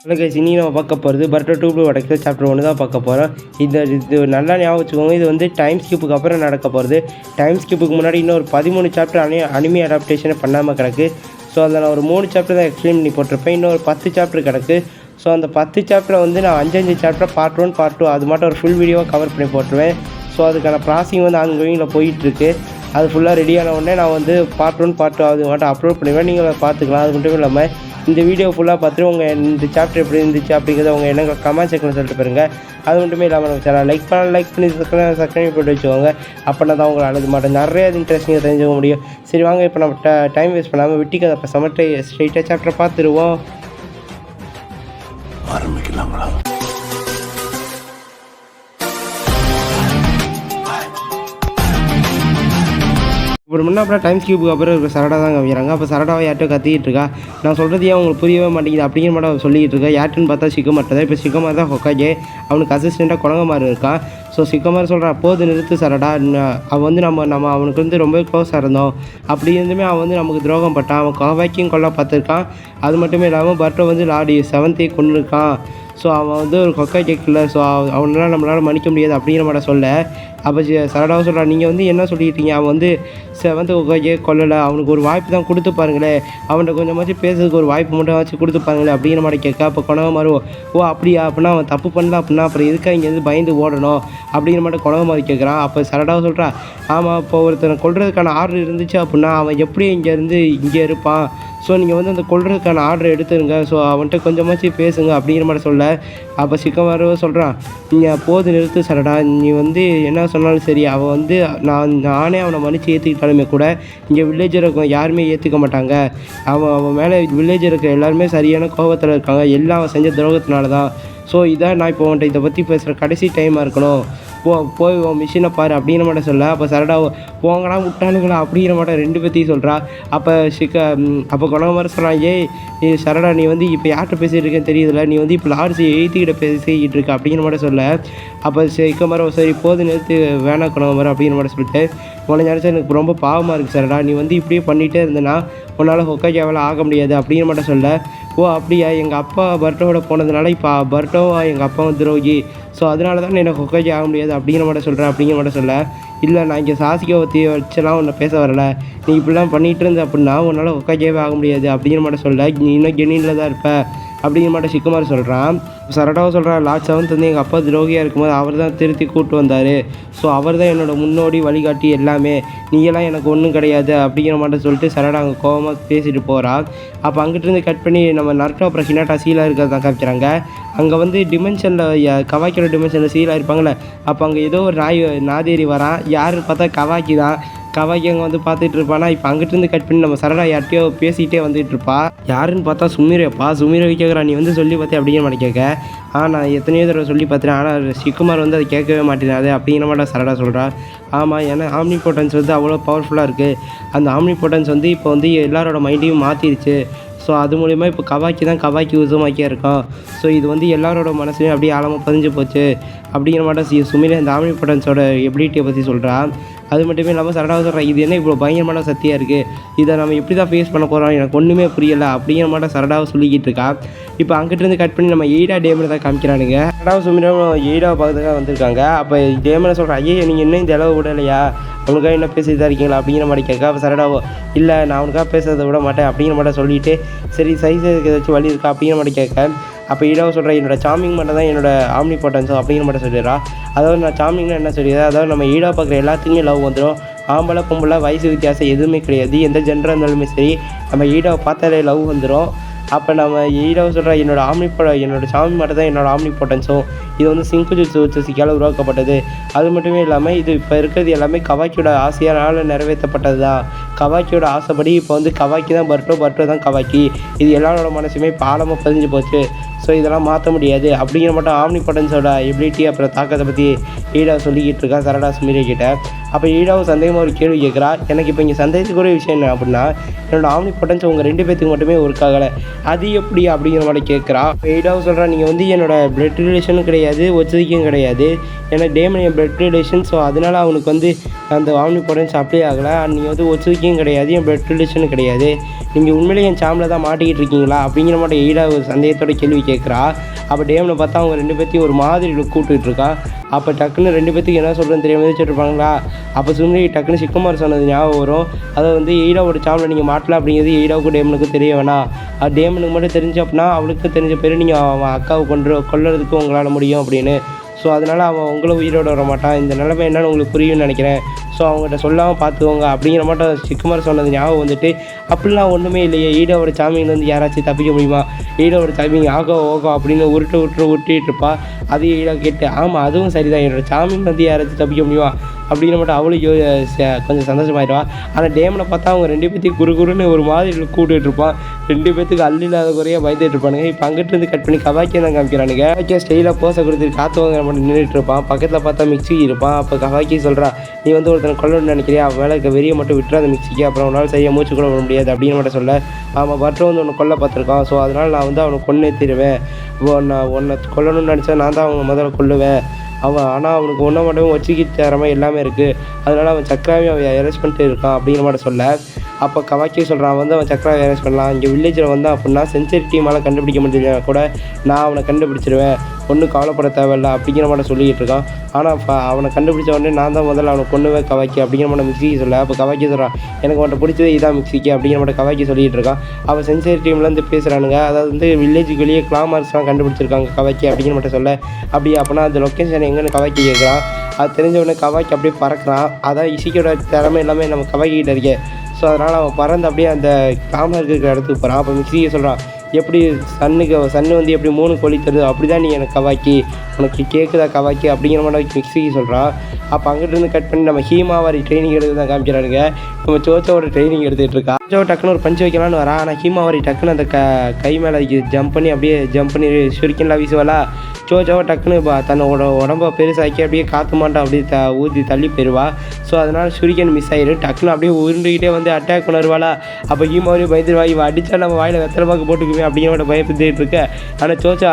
Guys இனி நம்ம பார்க்க போகிறது பர்ட்டோ 2 வடக்கு சாப்டர் 1 தான் பார்க்க போகிறோம். இது நல்லா ஞாபகம் வச்சுக்கோங்க. இது வந்து டைம் ஸ்கிப்புக்கு அப்புறம் நடக்க போகிறது. டைம் ஸ்கிப்புக்கு முன்னாடி இன்னும் ஒரு 13 சாப்டர் அனிமி அடாப்டேஷனை பண்ணாமல் கிடக்கு. ஸோ அதில் நான் ஒரு 3 சாப்டர் தான் எக்ஸ்பிளைன் பண்ணி போட்டிருப்பேன். இன்னும் ஒரு 10 சாப்டர் கிடக்கு. ஸோ அந்த 10 சாப்டரை வந்து நான் 5 சாப்டர் பார்ட் 1 பார்ட் 2 அது மட்டும் ஒரு ஃபுல் வீடியோவாக கவர் பண்ணி போட்டுருவேன். ஸோ அதுக்கான ப்ராசிங் வந்து ஆன்கோயிங்கில் போயிட்டுருக்கு. அது ஃபுல்லாக ரெடியான உடனே நான் வந்து பார்ட் 1 பார்ட் 2 அது மட்டும் அப்லோட் பண்ணுவேன். நீங்கள் அதை பார்த்துக்கலாம். அது மட்டும் இல்லாமல் இந்த வீடியோ ஃபுல்லாக பார்த்துட்டு உங்கள் இந்த சாப்டர் எப்படி இருந்துச்சு அப்படிங்கிறத உங்கள் என்ன கமெண்ட் செக்ஷனில் சொல்லிட்டு பாருங்க. அது மட்டுமே இல்லாமல் நம்ம சேனல் லைக் பண்ணி சப்ஸ்கிரைப் போட்டு வச்சுக்கோங்க. அப்படின்னா தான் உங்களை அழுது மாட்டேன் நிறைய இன்ட்ரெஸ்டிங்காக தெரிஞ்சுக்க முடியும். சரி வாங்க, இப்போ நம்ம டைம் வேஸ்ட் பண்ணாமல் விட்டி கதை இப்போ சமட்டை ஸ்ட்ரெயிட்டாக சாப்டர் பார்த்துருவோம். ஆரம்பிக்கலாங்களா? ஒரு முன்னாடி டைம் ஸ்கியூப்புக்கு அப்புறம் இருக்க சரடா தான் காமிக்கிறாங்க. அப்போ சரடாவை யார்ட்டோ கத்திக்கிட்டு இருக்கா. நான் சொல்கிறது ஏன் உங்களுக்கு புரியவே மாட்டேங்குது அப்படிங்கிற மட்டும் அவன் சொல்லிக்கிட்டு இருக்கா. யார்ட்டுன்னு பார்த்தா சிக்கமார் தான். இப்போ சிக்கமார் தான் ஹொக்காஜே, அவனுக்கு அசிஸ்டண்ட்டாக குழங்கமாரி இருக்கான். ஸோ சிக்கமார் சொல்கிறான், போது நிறுத்து சரடா, அவன் வந்து நம்ம அவனுக்கு வந்து ரொம்ப க்ளோஸாக இருந்தோம். அப்படி இருந்துமே அவன் வந்து நமக்கு துரோகம் பட்டான். அவன் கவாக்கியும் கொல்ல பார்த்துருக்கான். அது மட்டுமே இல்லாமல் பர்ட்டோ வந்து லாடி 7th கொண்டு இருக்கான். ஸோ அவன் வந்து ஒரு ஹொக்காஜே கில்லர். ஸோ அவனால் நம்மளால் மன்னிக்க முடியாது அப்படிங்கிற மாதிரி சொல்ல, அப்போ சரடாவும் சொல்கிறான், நீங்கள் வந்து என்ன சொல்லிட்டீங்க, அவன் வந்து 7th ஹொக்காஜே கொல்லலை, அவனுக்கு ஒரு வாய்ப்பு தான் கொடுத்து பாருங்களேன், அவன்கிட்ட கொஞ்சமாச்சும் பேசுறதுக்கு ஒரு வாய்ப்பு மட்டும் வச்சு கொடுத்து பாருங்களேன் அப்படிங்கிற மாதிரி கேட்க. அப்போ கொணவமாரி ஓ அப்படியா, அப்படின்னா அவன் தப்பு பண்ணல அப்படின்னா அப்புறம் எதுக்காக இங்கேருந்து பயந்து ஓடணும் அப்படிங்கிற மாதிரி கொணவமாரி கேட்குறான். அப்போ சரடாவும் சொல்கிறான், ஆமாம் இப்போ ஒருத்தனை கொல்றதுக்கான ஆர்டர் இருந்துச்சு அப்படின்னா அவன் எப்படி இங்கே இருப்பான். ஸோ நீங்கள் வந்து அந்த கொல்றதுக்கான ஆர்டர் எடுத்துருங்க. ஸோ அவன்கிட்ட கொஞ்சமாச்சும் பேசுங்க அப்படிங்கிற மாதிரி சொல்ல, அப்போ சிக்கமாரவும் சொல்கிறான், நீங்கள் போது நிறுத்து சரடா, நீ வந்து என்ன சொன்னாலும் சரி, அவன் வந்து நானே அவனை மன்னிச்சு ஏற்றுக்கிட்டாலுமே கூட இங்கே வில்லேஜில் இருக்க யாருமே ஏற்றுக்க மாட்டாங்க. அவன் மேலே வில்லேஜில் இருக்க எல்லாருமே சரியான கோபத்தில் இருக்காங்க. எல்லாம் அவன் செஞ்ச துரோகத்தினால தான். ஸோ இதான் நான் இப்போ அவன்கிட்ட இதை பற்றி பேசுகிற கடைசி டைமாக இருக்கணும். போய் உன் மிஷினை பாரு அப்படிங்கிற மாட்டேன் சொல்ல, அப்போ சரடா போங்கடா விட்டானுங்களா அப்படிங்கிற மாட்டேன் 2 பேர்த்தையும் சொல்கிறா. அப்போ குணம் மாதிரி சொல்கிறான், நீ சரடா நீ வந்து இப்போ யார்கிட்ட பேசிகிட்டு இருக்கேன்னு தெரியுதுல, நீ வந்து இப்போ லார்ட்ஸ் 8 பேசிக்கிட்டு இருக்க அப்படிங்கிற மாதிரி சொல்ல, அப்போ சரி போது நிறுத்து வேணா குணம் மாதிரி அப்படிங்கிற மாதிரி சொல்லிட்டு, உனக்கு நினச்சா எனக்கு ரொம்ப பாவமாக இருக்குது சரடா, நீ வந்து இப்படியே பண்ணிகிட்டே இருந்தேன்னா உன்னால் ஹொக்காஜேவால் ஆக முடியாது அப்படிங்கிற மாட்டேன் சொல்ல, ஓ அப்படியா, எங்கள் அப்பா பர்ட்டோவோட போனதுனால இப்போ பர்ட்டோவா எங்கள் அப்பா துரோகி, ஸோ அதனால தான் எனக்கு ஹொக்காஜே ஆக முடியாது அப்படிங்கிற மாட்டேன் சொல்கிறேன் அப்படிங்கிற மாட்டேன் சொல்ல, இல்லை நான் இங்கே சாசிக்கை பற்றி வச்செல்லாம் உன்னை பேச வரலை, நீ இப்படிலாம் பண்ணிகிட்டு இருந்த அப்படின்னா உன்னால் ஹொக்காஜேவே ஆக முடியாது அப்படிங்கிற மாட்டேன் சொல்ல, நீ இன்னும் கெனியில் தான் இருப்ப அப்படிங்கிற மாட்டேன் சிக்குமார் சொல்கிறான். சரடாவும் சொல்கிறான், லார்ட் 7th வந்து எங்கள் அப்பா துரோகியாக இருக்கும்போது அவர் தான் திருத்தி கூப்பிட்டு வந்தார். ஸோ அவர் தான் என்னோடய முன்னோடி வழிகாட்டி எல்லாமே, நீங்களாம் எனக்கு ஒன்றும் கிடையாது அப்படிங்கிற மாட்டேன் சொல்லிட்டு சரடா அங்கே கோபமாக பேசிட்டு போகிறான். அப்போ அங்கிட்டிருந்து கட் பண்ணி நம்ம நருட்டோ அப்புறம் ஹினாட்டா சீலாக இருக்கிறதான் காமிக்கிறாங்க. அங்கே வந்து டிமென்ஷனில் கவாக்கியோட டிமென்ஷனில் சீலாக இருப்பாங்களே, அப்போ அங்கே ஏதோ ஒரு நாதேரி வரான். யாருன்னு பார்த்தா கவாக்கி தான். கவாக்கி அங்கே வந்து பார்த்துட்டு இருப்பானா. இப்போ அங்கிட்டிருந்து கட் பண்ணி நம்ம சரடா யார்ட்டையோ பேசிகிட்டே வந்துட்டு இருப்பா. யாருன்னு பார்த்தா சுமீரப்பா. சுமீரை கேட்குறான், நீ வந்து சொல்லி பார்த்து அப்படிங்கிற மாதிரி கேட்க, நான் எத்தனையோ தடவை சொல்லி பார்த்துட்டேன், ஆனால் சிக்குமார் வந்து அதை கேட்கவே மாட்டேனாது அப்படிங்கிற மாதிரி சரடா சொல்கிறான். ஆமாம், ஏன்னா ஆம்னிபோட்டன்ஸ் வந்து அவ்வளோ பவர்ஃபுல்லாக இருக்குது. அந்த ஆம்னிபோட்டன்ஸ் வந்து இப்போ வந்து எல்லாரோட மைண்டையும் மாற்றிடுச்சு. ஸோ அது மூலிமா இப்போ கவாக்கி உசுமாக்கியாக இருக்கான். ஸோ இது வந்து எல்லாரோட மனசுலையும் அப்படியே ஆழமாக பதிஞ்சு போச்சு அப்படிங்கிற மாதிரி சுமீரா இந்த ஆம்னிபோட்டன்ஸோட எபிலிட்டியை பற்றி சொல்கிறான். அது மட்டுமே இல்லாமல் சரடாக சொல்கிறான், இது என்ன இவ்வளோ பயங்கரமான சக்தியாக இருக்குது, இதை நம்ம எப்படி தான் ஃபேஸ் பண்ண போகிறோம், எனக்கு ஒன்றுமே புரியலை அப்படிங்கிற மாதிரி சரடாவை சொல்லிக்கிட்டு இருக்கா. இப்போ அங்கிட்டிருந்து கட் பண்ணி நம்ம எய்டா டேமனை தான் காமிக்கிறானுங்க. சரடாவை சுமீராவும் எய்டாவை பார்த்துக்காக வந்திருக்காங்க. அப்போ டேமனை சொல்கிறான், ஐயே நீங்கள் இன்னும் இந்த அளவு விடலையா, அவனுக்காக என்ன பேசிட்டு தான் இருக்கீங்களா அப்படிங்கிற மாதிரி கேட்க. அப்போ சரடாவோ, இல்லை நான் அவனுக்காக பேசுறதை விட மாட்டேன் அப்படிங்கிற மாதிரி சொல்லிவிட்டு, சரி சைஸ் ஏதாச்சும் வழி இருக்கா அப்படிங்கிற மாதிரி கேட்க. அப்போ ஈடாவை சொல்கிறேன், என்னோடய சாமிங் மட்டும் தான் என்னோட ஆம்னிபோட்டன்ஸோ அப்படிங்கிற மாதிரி சொல்லிடுறா. அதாவது நான் சாமிங்னா என்ன சொல்லிடுறா, அதாவது நம்ம ஈடா பார்க்குற எல்லாத்துக்குமே லவ் வந்துடும். ஆம்பளை பொம்பளை வயசு வித்தியாசம் எதுவுமே கிடையாது. எந்த ஜென்டராக இருந்தாலுமே சரி, நம்ம ஈடாவை பார்த்தாலே லவ் வந்துடும். அப்போ நம்ம ஈடாவை சொல்கிற என்னோடய சாமி மட்டும் தான் என்னோடய ஆம்னிபோட்டன்ஸும், இது வந்து சிங்குஜுட்சு உச்சசிக்கால் உருவாக்கப்பட்டது. அது மட்டுமே இல்லாமல் இது இப்போ இருக்கிறது எல்லாமே கவாக்கியோட ஆசையானால் நிறைவேற்றப்பட்டது தான். கவாக்கியோட ஆசைப்படி இப்போ வந்து கவாக்கி தான் பர்ட்டோ தான் கவாக்கி. இது எல்லாரோட மனசுமே பாலமாக பதிஞ்சு போச்சு. ஸோ இதெல்லாம் மாற்ற முடியாது அப்படிங்கிற மட்டும் ஆம்னிபோட்டன்ஸோட எபிலிட்டி அப்புறம் தாக்கத்தை பற்றி ஈடா சொல்லிக்கிட்டு இருக்கா சரடா சுமீரா கிட்ட. அப்போ ஈடாவும் சந்தேகமாக ஒரு கேள்வி கேட்குறா. எனக்கு இப்போ இங்கே சந்தேகத்துக்குரிய விஷயம் என்ன அப்படின்னா, என்னோடய ஆம்னிபோட்டன்ஸ் உங்கள் 2 பேத்துக்கு மட்டுமே ஒர்க் ஆகலை, அது எப்படி அப்படிங்கிற மாதிரி கேட்குறா. ஈடாவும் சொல்கிறா, நீங்கள் வந்து என்னோடய பிளட் ரிலேஷனும் கிடையாது, ஒச்சதிக்கும் கிடையாது, ஏன்னா டேமன் என் பிளட் ரிலேஷன். ஸோ அதனால் அவனுக்கு வந்து அந்த ஆம்னிபோட்டன்ஸ் அப்ளை ஆகலை. நீங்கள் வந்து ஒச்சதிக்கும் லாக்கியும் கிடையாது, என் பிளட் ரிலேஷனும் கிடையாது. நீங்கள் உண்மையிலேயே என் சாமில் தான் மாட்டிக்கிட்டு இருக்கீங்களா அப்படிங்கிற மாதிரி எய்டா ஒரு சந்தேகத்தோட கேள்வி கேட்குறா. அப்போ டேமில் பார்த்தா அவங்க 2 பேர்த்தையும் ஒரு மாதிரி கூப்பிட்டுட்டு இருக்கா. அப்போ டக்குன்னு 2 பேர்த்துக்கு என்ன சொல்கிறேன்னு தெரியாமல் வச்சுருப்பாங்களா. அப்போ சும்னி டக்குன்னு சிக்குமார் சொன்னது ஞாபகம் வரும். அதை வந்து எய்டாவோட சாமில் நீங்கள் மாட்டலாம் அப்படிங்கிறது எய்டாவுக்கும் டேமனுக்கும் தெரிய வேணாம். அது டேமனுக்கு மட்டும் தெரிஞ்சு அப்படின்னா அவளுக்கு தெரிஞ்ச பேர் நீங்கள் அவன் அக்காவை கொல்றதுக்கு உங்களால் முடியும் அப்படின்னு. ஸோ அதனால் அவன் உங்களை உயிரோட வர மாட்டான். இந்த நிலைமை என்னன்னு உங்களுக்கு புரியும்னு நினைக்கிறேன். ஸோ அவங்ககிட்ட சொல்லாமல் பார்த்துக்கோங்க அப்படிங்கிற மாட்டோம் சிக்குமார் சொன்னது ஞாபகம் வந்துட்டு, அப்படிலாம் ஒன்றுமே இல்லையே, ஈடோட சாமியிலேருந்து யாராச்சும் தப்பிக்க முடியுமா, ஈடோட சாமி ஆகோ ஓகோ அப்படின்னு உருட்டிகிட்டு இருப்பா. அதையும் ஈடா கேட்டு ஆமாம் அதுவும் சரிதான், என்னோட சாமியிலேருந்து யாராச்சும் தப்பிக்க முடியுமா அப்படிங்கிற மட்டும் அவளும் கொஞ்சம் சந்தோஷமாயிடுவா. ஆனால் டேமனை பார்த்தா அவங்க 2 பேர்த்தையும் குறுன்னு ஒரு மாதிரி கூப்பிட்டுட்டு இருப்பான். 2 பேர்த்துக்கு இல்லாத குறையாக பயந்துட்டு இருப்பானுங்க. இப்போ அங்கிட்டிருந்து கட் பண்ணி கவாக்கியை தான் காமிக்கிறானுங்க. கவாக்கியா ஸ்டைலாக போஸை கொடுத்துட்டு காற்று வாங்க மட்டும் நின்றுட்டு இருப்பான். பக்கத்தில் பார்த்தா மிக்சி இருப்பான். அப்போ கவாக்கி சொல்கிறா, நீ வந்து ஒருத்தனை கொல்லணும்னு நினைக்கிறியா, அவன் மேலே இருக்க வெறியை மட்டும் விட்டுற அந்த மிக்சிக்கு, அப்புறம் அவனால் சரியாக மூச்சு கூட வர முடியாது அப்படின்னு மட்டும் சொல்ல. அவன் பட்டம் வந்து ஒன்று கொல்ல பார்த்துருக்கான். ஸோ அதனால் நான் வந்து அவனை கொன்னே தீருவேன். உன்னை கொல்லணும்னு நினச்சா நான் தான் அவனை முதல்ல கொல்லுவேன். ஆனால் அவனுக்கு ஒன்றை மட்டும் வச்சுக்கிட்டு தர மாதிரி எல்லாமே இருக்குது. அதனால் அவன் சக்கராவையும் அவன் அரெஸ்ட் பண்ணிட்டு இருக்கான் அப்படிங்கிற மாதிரி சொல்ல. அப்போ கவாக்கி சொல்கிறான் வந்து அவன் சக்கராவை அரெஸ்ட் பண்ணலாம். இங்கே வில்லேஜில் வந்தான் அப்படின்னா சென்சரி டீமால் கண்டுபிடிக்க முடியல கூட நான் அவனை கண்டுபிடிச்சிருவேன், ஒன்றும் கவலைப்பட தேவையில்லை அப்படிங்கிற மாதிரி சொல்லிக்கிட்டு இருக்கான். ஆனால் அவனை கண்டுபிடிச்ச உடனே நான் தான் முதல்ல அவனை கொண்டுவேன் கவாக்கி அப்படிங்கிற மாதிரி மிக்சிக்கு சொல்ல. அப்போ கவாக்கி சொல்கிறான், எனக்கு அவன்கிட்ட பிடிச்சது இதான் மிக்சிக்கு அப்படிங்கிற மாதிரி கவாக்கி சொல்லிகிட்டு இருக்கான். அவன் சென்சரி டீம்லேருந்து பேசுகிறானுங்க. அதாவது வந்து வில்லேஜுக்கு வெளியே கிளாமர்ஸ்லாம் கண்டுபிடிச்சிருக்காங்க கவாக்கி அப்படிங்கிற மட்டும் சொல்ல. அப்படியே அப்போனா அந்த லொக்கேஷன் எங்கன்னு கவாக்கி கேட்குறான். அது தெரிஞ்ச உடனே கவாக்கி அப்படியே பறக்கிறான். அதான் இசிக்கோட திறமை எல்லாமே நம்ம கவாக்கி கிட்ட இருக்கே. ஸோ அதனால் அவன் பறந்து அப்படியே அந்த கிளாமர் இருக்கிற இடத்துக்கு போகிறான். அப்போ மிக்சியை சொல்கிறான், எப்படி சன்னு வந்து எப்படி 3 கோழி தருது அப்படி தான் நீ எனக்கு கவாக்கி, உனக்கு கேட்குதா கவாக்கி அப்படிங்கிற மாதிரி மிக்சிக்கு சொல்கிறான். அப்போ அங்கிட்டிருந்து கட் பண்ணி நம்ம ஹீமாவாரி ட்ரைனிங் எடுத்து தான் காமிக்கிறானுங்க. நம்ம சோச்சோட ட்ரைனிங் எடுத்துகிட்டு இருக்கா. சோச்சோ டக்குன்னு ஒரு பஞ்சு வைக்கலான்னு வரா. ஆனால் ஹீமாவாரி டக்குன்னு அந்த கை மேலே ஜம்ப் பண்ணி சுரிக்கன்லாம் வீசுவாளா. சோச்சோவை டக்குன்னு தன்னோட உடம்பை பெருசாக்கி அப்படியே காற்று மாட்டோம் அப்படியே ஊற்றி தள்ளி போயிடுவா. ஸோ அதனால் சுரிக்கன் மிஸ் ஆயிடும். டக்குன்னு அப்படியே உருண்டுக்கிட்டே வந்து அட்டாக் பண்ணுவாளா. அப்போ ஹீமாவாரி பயந்துருவா, இவன் அடித்தா நம்ம வாயில் வெத்தலை பாக்கு போட்டுக்குமே அப்படிங்கிற பயப்பட்டுட்டு இருக்க. ஆனால் சோச்சோ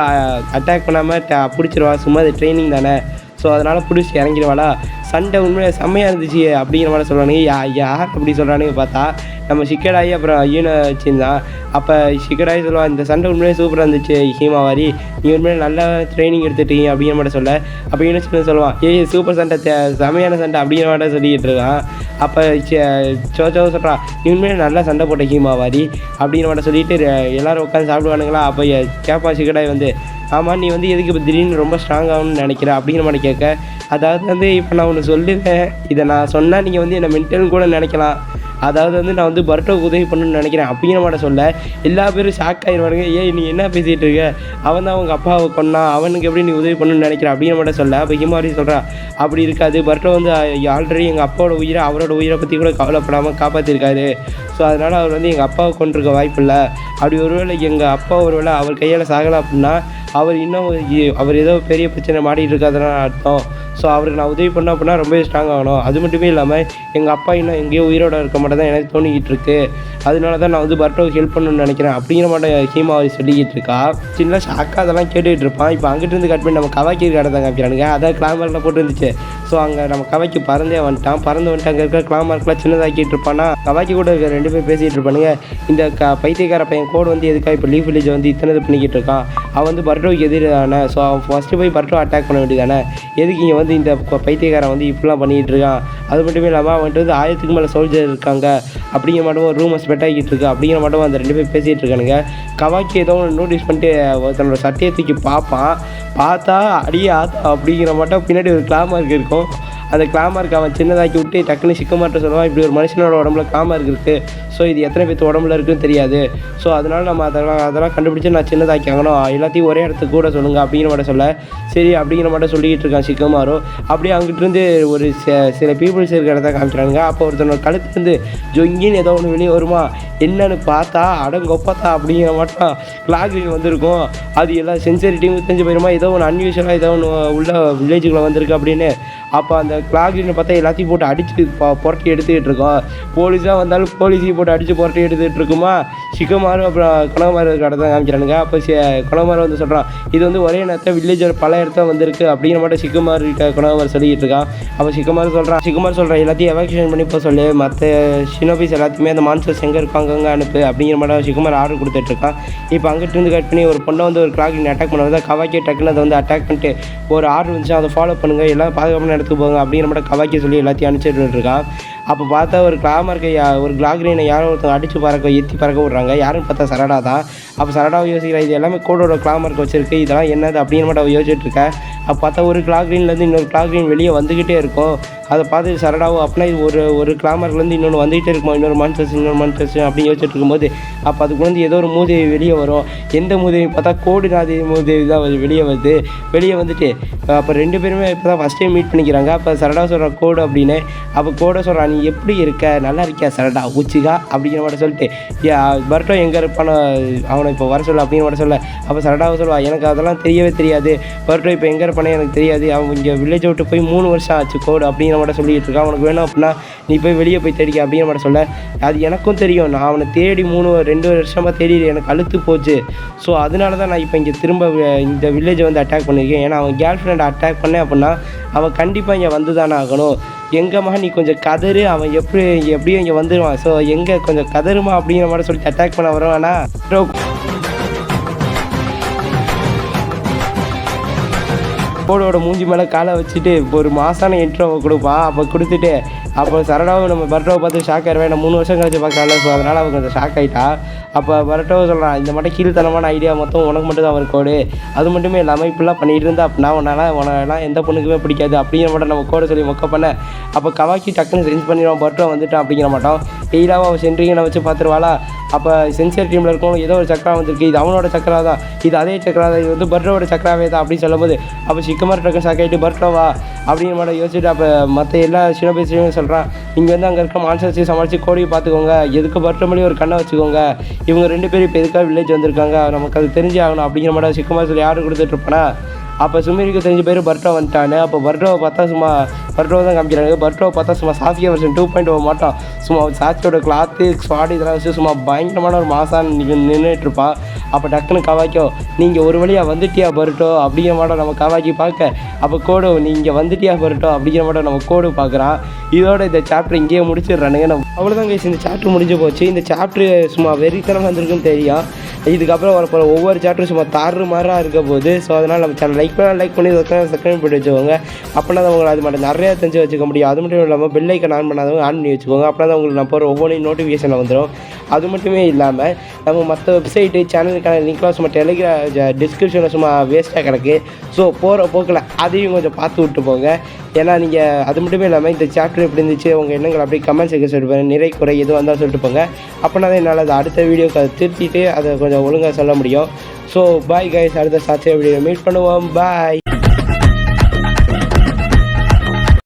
அட்டாக் பண்ணாமல் பிடிச்சிருவா, சும்மா அது ட்ரைனிங் தானே. ஸோ அதனால் பிடிச்சி இறங்கிடுவாளா. சண்டை உண்மையிலே செம்மையாக இருந்துச்சு அப்படிங்கிற மாதிரி சொல்கிறானுங்க. யார் அப்படி சொல்கிறானுங்க பார்த்தா நம்ம சிக்கடாயி அப்புறம் ஐயனை வச்சுருந்தான். அப்போ சிக்கடாயி சொல்லுவாள், இந்த சண்டை உண்மையிலே சூப்பராக இருந்துச்சு ஹீமாவாரி, நீ உண்மையிலே நல்லா ட்ரைனிங் எடுத்துட்டீங்க அப்படிங்கிற மாதிரி சொல்ல. அப்போ யூனிவர்சிட்டி சொல்லுவான், சூப்பர் சண்டை செமையான சண்டை அப்படிங்கிற மாதிரி சொல்லிக்கிட்டு இருக்கான். அப்போ சோச்சோ சொல்கிறான், நீ உண்மையிலே நல்லா சண்டை போட்ட ஹீமாவாரி அப்படிங்கிற மாதிரி சொல்லிட்டு எல்லோரும் உட்காந்து சாப்பிடுவானுங்களா. அப்போ கேட்பான் சிக்கடாய் வந்து, ஆமாம் நீ வந்து எதுக்கு இப்போ திடீர்னு ரொம்ப ஸ்ட்ராங்காகணும்னு நினைக்கிற அப்படிங்கிற மாதிரி கேட்க. அதாவது வந்து இப்போ நான் ஒன்று சொல்லுவேன், இதை நான் சொன்னால் நீங்கள் வந்து என்னை மென்டல்னு கூட நினைக்கலாம். அதாவது வந்து நான் வந்து பர்ட்டோவுக்கு உதவி பண்ணணும்னு நினைக்கிறேன் அப்படிங்கிற மாதிரி சொல்ல எல்லா பேரும் ஷாக் ஆகிடுவானுங்க. நீ என்ன பேசிகிட்டு இருக்க, அவன் தான் அவங்க அப்பாவை கொன்னான், அவனுக்கு எப்படி நீ உதவி பண்ணணும்னு நினைக்கிற அப்படிங்கிற மாதிரி சொல்ல. அப்போ ஹிமாரி சொல்கிறான், அப்படி இருக்காது, பர்ட்டோ வந்து ஆல்ரெடி எங்கள் அப்பாவோட உயிரை அவரோட உயிரை பற்றி கூட கவலைப்படாமல் காப்பாற்றிருக்காரு. ஸோ அதனால் அவர் வந்து எங்கள் அப்பாவை கொண்டிருக்க வாய்ப்பு இல்லை. அப்படி ஒருவேளை எங்கள் அப்பா ஒருவேளை அவர் கையால் சாகலை அப்படின்னா அவர் ஏதோ பெரிய பிரச்சனை மாட்டிகிட்டு இருக்காதுன்னு அர்த்தம். ஸோ அவருக்கு நான் உதவி பண்ண அப்படின்னா ரொம்ப ஸ்ட்ராங் ஆகணும். அது மட்டுமே இல்லாமல் எங்கள் அப்பா இன்னும் எங்கேயோ உயிரோட இருக்க மாட்டேன் தான் எனக்கு தோணிக்கிட்டு இருக்கு. அதனால தான் நான் வந்து பர்ட்டோவுக்கு ஹெல்ப் பண்ணணும்னு நினைக்கிறேன் அப்படிங்கிற மாட்டேன் ஹீமாவை சொல்லிக்கிட்டு இருக்கா. சின்ன ஷாக்காக அதெல்லாம் கேட்டுக்கிட்டு இருப்பான். இப்போ அங்கிட்டிருந்து கட் பண்ணி நம்ம கவாக்கி இருக்க இடத்த காமிக்கிறானுங்க. அதான் கிளாமரில் போட்டு இருந்துச்சு. ஸோ அங்கே நம்ம கவாக்கி பறந்து வந்துட்டு அங்கே இருக்கிற கிளாமர்க்கெலாம் சின்னதாக்கிட்டு இருப்பானா. கவாக்கி கூட இருக்க 2 பேர் பேசிகிட்டு இருப்பானுங்க. இந்த பைத்தியக்கார பையன் கோடு வந்து எதுக்காக இப்போ லீஃப் வில்லேஜ் வந்து இத்தனை இது பண்ணிக்கிட்டு இருக்கான், அவன் வந்து பர்ட்டோவுக்கு எதிர் தானே. ஸோ அவன் ஃபஸ்ட்டு போய் பர்ட்டோ அட்டாக் பண்ண வேண்டியதானே, எதுக்கு இங்கே வந்து இந்த பைத்தியக்காரன் வந்து இப்படிலாம் பண்ணிக்கிட்டு இருக்கான். அது மட்டுமே இல்லாமல் அவன்ட்டு வந்து 1000க்கு மேலே சோல்ஜர் இருக்காங்க அப்படிங்கிற மட்டும் ஒரு ரூமை ஸ்பெட் ஆகிட்டு இருக்கு அப்படிங்கிற மட்டும் அந்த 2 பேர் பேசிகிட்டு இருக்கானுங்க. கவாக்கி ஏதோ ஒன்று நோட்டீஸ் பண்ணிட்டு தன்னோட சட்டையை தூக்கி பார்ப்பான். பார்த்தா அடியே ஆத்தா அப்படிங்கிற மட்டும் பின்னாடி ஒரு கிளாமர்க் இருக்கும். அந்த கிளாமருக்கு அவன் சின்னதாக்கி விட்டு டக்குன்னு சிக்கமாட்ட சொல்லுவான், இப்படி ஒரு மனுஷனோட உடம்புல கிளாமர்க் இருக்குது. ஸோ இது எத்தனை பேர்த்து உடம்புல இருக்குன்னு தெரியாது. ஸோ அதனால் நம்ம அதெல்லாம் கண்டுபிடிச்சி நான் சின்னதாக்கி ஆகணும், எல்லாத்தையும் ஒரே இடத்துக்கு கூட சொல்லுங்கள் அப்படிங்கிற மட்டும் சொல்ல. சரி அப்படிங்கிற மட்டும் சொல்லிக்கிட்டு இருக்கான் சிக்கமாரும். அப்படியே அங்கிட்டிருந்து ஒரு சில பீப்புள்ஸ் இருக்கிற இடத்த காமிக்கிறாங்க. அப்போ ஒருத்தனோட கழுத்துலேருந்து ஜொங்கின்னு ஏதோ ஒன்று வெளியே வருமா, என்னன்னு பார்த்தா அடங்கொப்பத்தா அப்படிங்கிற மட்டும் கிளாக்ரிங் வந்திருக்கும். அது எல்லாம் சென்சரி டீமுக்கு தெரிஞ்சு போயிருமா, ஏதோ ஒன்று அன்யூஷுவலாக ஏதோ ஒன்று உள்ள வில்லேஜுக்குள்ளே வந்திருக்கு அப்படின்னு. அப்போ அந்த கிளாக்ரீனை பார்த்தா எல்லாத்தையும் போட்டு அடித்து புரட்டி எடுத்துக்கிட்டு இருக்கோம். போலீஸாக வந்தாலும் போலீஸையும் போட்டு அடித்து புரட்டி எடுத்துக்கிட்டு இருக்குமா. சிக்கமாரும் அப்புறம் குணகுமார் கடை தான் காமிக்கிறானுங்க. அப்போ குணகுமார் வந்து சொல்கிறான், இது வந்து ஒரே நேரத்தில் வில்லேஜோட பல இடத்துல வந்திருக்கு அப்படிங்கிற மட்டும் சிக்கமார் கிட்ட குணகுமார் சொல்லிக்கிட்டு இருக்கான். அப்போ சிக்கமார் சொல்கிறான் எல்லாத்தையும் எவாக்குவேஷன் பண்ணி போக சொல்லு, மற்ற ஷினோபிஸ் எல்லாத்தையுமே அந்த மான்ஸ்டர்ஸ் எங்கே இருக்காங்க அங்கே அனுப்பு அப்படிங்கிற மாதிரி சிக்கமார் ஆர்டர் கொடுத்துட்ருக்கான். இப்போ அங்கிட்டு இருந்து கட் பண்ணி ஒரு பொண்ணை வந்து ஒரு கிளாக்ரீன் அட்டாக் பண்ணுறது கவாக்கி டக்குன்னு அதை வந்து அட்டாக் பண்ணிட்டு ஒரு ஆர்டர் வந்துச்சு, அதை ஃபாலோ பண்ணுங்கள், எல்லாம் பாதுகாப்பான இடத்துக்கு போங்க அப்படிங்கிற மாதிரி கவாக்கி சொல்லி எல்லாத்தையும் அனுப்பிச்சிட்டு இருக்கான். அப்போ பார்த்தா ஒரு ஒரு கிளாக்ரீனை யாரோ ஒருத்தங்க எத்தி பறக்க விட்றாங்க. யாருன்னு பார்த்தா சரடா தான். அப்போ சரடாவை யோசிக்கிறா, இது எல்லாமே கோடோட கிளாமார்க் வச்சிருக்கு, இதெல்லாம் என்னது அப்படிங்கிற மாதிரி அவள் யோசிச்சுட்டு இருக்கா. அப்போ பார்த்தா ஒரு கிளாக்ரீன்லேருந்து இன்னொரு கிளாக்ரீன் வெளியே வந்துக்கிட்டே இருக்கும். அதை பார்த்து சரடாவும் அப்படின்னா இது ஒரு கிளாமார்க்லேருந்து இன்னொன்று வந்துகிட்டே இருக்குமா, இன்னொரு மான்ஸ்டர்ஸ் அப்படின்னு யோசிச்சுட்டு இருக்கும்போது அப்போ அதுக்கு வந்து ஏதோ ஒரு மூதேவி வெளியே வரும். எந்த மூதேவி பார்த்தா கோடுநாதி மூதேவி தான் வெளியே வந்துட்டு அப்போ 2 பேருமே இப்போ தான் ஃபஸ்ட் டைம் மீட் பண்ணிக்கிறாங்க. அப்போ சரடா சொல்கிற கோடு அப்படின்னு. அப்போ கோடை சொல்கிறான், நீ எப்படி இருக்க, நல்லா இருக்கியா சரடா உச்சிகா அப்படிங்கிற மாதிரி சொல்லிட்டு பர்ட்டோ எங்கே இருப்பானோ அவனை இப்போ வர சொல்ல அப்படிங்கிற மாதிரி சொல்ல. அப்போ சரடாவை சொல்லுவா, எனக்கு அதெல்லாம் தெரியவே தெரியாது, பர்ட்டோ இப்போ எங்கே இருப்பானே எனக்கு தெரியாது, அவன் இங்கே வில்லேஜை விட்டு போய் 3 வருஷம் ஆச்சு கோடு அப்படிங்கிற மாதிரி சொல்லிகிட்டு இருக்கான். அவனுக்கு வேணும் அப்படின்னா நீ போய் வெளியே போய் தேடிக்க அப்படிங்கிற மாதிரி சொல்ல. அது எனக்கும் தெரியும், நான் அவனை தேடி 2 வருஷமாக தேடி எனக்கு அழுத்து போச்சு. ஸோ அதனால தான் நான் இப்போ இங்கே திரும்ப இந்த வில்லேஜை வந்து அட்டாக் பண்ணியிருக்கேன். ஏன்னா அவன் கேர்ள் ஃப்ரெண்டை அட்டாக் பண்ணேன் அப்படின்னா அவன் கண்டிப்பாக இங்கே வந்து தானே ஆகணும். எங்கம்மா நீ கொஞ்சம் கதறு, அவன் எப்படியும் இங்கே வந்துடுவான். ஸோ எங்கே கொஞ்சம் கதறுமா அப்படிங்கிற மாதிரி சொல்லிட்டு அட்டாக் பண்ண வருவானா. கோடோட மூஞ்சி மேலே காலை வச்சுட்டு ஒரு மாசான இன்ட்ரோவை கொடுப்பான். அப்போ கொடுத்துட்டு அப்போ சரடாவும் நம்ம பர்ட்டோவை பார்த்து ஷாக் ஆயிடுவேன். நான் 3 வருஷம் கழிச்சு பார்க்குறாங்க. ஸோ அதனால் அவங்க கொஞ்சம் ஷாக் ஆகிட்டா. அப்போ பர்ட்டோவை சொல்கிறான், இந்த மட்டும் கீழ்த்தனமான ஐடியா மொத்தம் உனக்கு மட்டும் தான் அவர் கோடு, அது மட்டுமே இல்லாமல் இப்படிலாம் பண்ணிகிட்டு இருந்தா அப்படின்னா உனலாம் எந்த பொண்ணுக்குமே பிடிக்காது அப்படிங்கிற மட்டும் நம்ம கோடை சொல்லி மொக்க பண்ண. அப்போ கவாக்கி டக்குன்னு சென்ஸ் பண்ணிடுவான், பர்ட்டோ வந்துட்டான் அப்படிங்கிற மாட்டோம். டெய்லாவும் அவன் சென்ட்ரிங்கனை வச்சு பார்த்துருவாளா. அப்போ சென்சியர் டீமில் இருக்கணும், ஏதோ ஒரு சக்கரா வந்திருக்கு, இது அவனோட சக்கரா தான், இது அதே சக்கரா தான், இது வந்து பர்ட்டோட சக்கராவே தான் அப்படின்னு சொல்லும்போது அப்போ சிக்கமார் டக்கு ஷாக் ஆகிட்டு பர்ட்டோவா அப்படிங்கிற மாதிரி யோசிச்சுட்டு அப்போ மற்ற எல்லா சின்னபேசியும் சொல்கிறான், நீங்கள் வந்து அங்கே இருக்க மான்ஸ்டர்ஸையும் சமாளித்து கோடியை பார்த்துக்கோங்க, எதுக்கு பர்ட்டோ மேலேயும் ஒரு கண்ணை வச்சுக்கோங்க, இவங்க 2 பேரும் இப்போ எதுக்காக வில்லேஜ் வந்திருக்காங்க, நமக்கு அது தெரிஞ்சு ஆகணும் அப்படிங்கிற மாதிரி சிக்கமார் சொல்லி ஆர்டர் கொடுத்துட்ருப்பானா. அப்போ சுமீருக்கு தெரிஞ்ச பேர் பர்ட்டோ வந்துட்டானே. அப்போ பர்ட்டோவை பார்த்தா சும்மா பர்ட்டோவை தான் காமிக்கிறாங்க. பர்ட்டோவை பார்த்தா சும்மா சாசியா வெர்ஷன் 2.0 மாட்டான். சும்மா சாச்சியோட கிளாத்து ஸ்வாட் இதெல்லாம் வச்சு சும்மா பயங்கரமான ஒரு மாசான் நின்றுட்டுருப்பான். அப்போ டக்குன்னு கவாக்கோ, நீங்கள் ஒரு வழியாக வந்துட்டியா பர்ட்டோ அப்படிங்கிற மாட்டோம் நம்ம கவாக்கி பார்க்க. அப்போ கோடு நீங்கள் வந்துட்டியா பர்ட்டோ அப்படிங்கிற மாட்டோம் நம்ம கோடு பார்க்குறான். இதோட இந்த சாப்டர் இங்கேயே முடிச்சிடுறானுங்க. நம்ம அவ்வளோதான் கைஸ், இந்த சாப்டர் முடிஞ்சு போச்சு. இந்த சாப்டர் சும்மா வெறித்தனம் வந்திருக்குன்னு தெரியும். இதுக்கப்புறம் வரப்போகிற ஒவ்வொரு சாப்டரும் சும்மா தாறு மாறாக இருக்க போகுது. ஸோ அதனால் நம்ம சேனல் லைக் பண்ணி சப்ஸ்கிரைப் பண்ணி வச்சுக்கோங்க. அப்படின்னா தான் உங்களை அது மட்டும் நிறையா தெரிஞ்சு வச்சுக்க முடியும். அது மட்டும் இல்லாமல் பெல் ஐக்கன் ஆன் பண்ணாதவங்க ஆன் பண்ணி வச்சுக்கோங்க. அப்படின்னா தான் உங்களுக்கு நான் போகிற ஒவ்வொன்றையும் நோட்டிஃபிகேஷனில் வந்துடும். அது மட்டுமே இல்லாமல் நம்ம மற்ற வெப்சைட்டு சேனலுக்கான லிங்க்லாம் சும்மா டெலிகிராம் டிஸ்கிரிப்ஷனில் சும்மா வேஸ்ட்டாக கிடக்கு. ஸோ போகிற போக்கில் அதையும் கொஞ்சம் பார்த்து விட்டு போங்க. ஏன்னா நீங்கள் அது மட்டுமே இல்லாமல் இந்த சாப்டர் எப்படி இருந்துச்சு உங்கள் எண்ணங்கள் அப்படியே கமெண்ட் செக்ஷன் சொல்லிட்டு போங்க. நிறை குறை எதுவும் வந்தாலும் சொல்லிட்டு போங்க. அப்படின்னா தான் என்னால் அதை அடுத்த வீடியோக்கு அதை திருத்திட்டு அதை கொஞ்சம் ஒழுங்காக சொல்ல முடியும். ஸோ பாய் கைஸ், அடுத்த சாட்சியாக வீடியோ மீட் பண்ணுவோம். பாய்.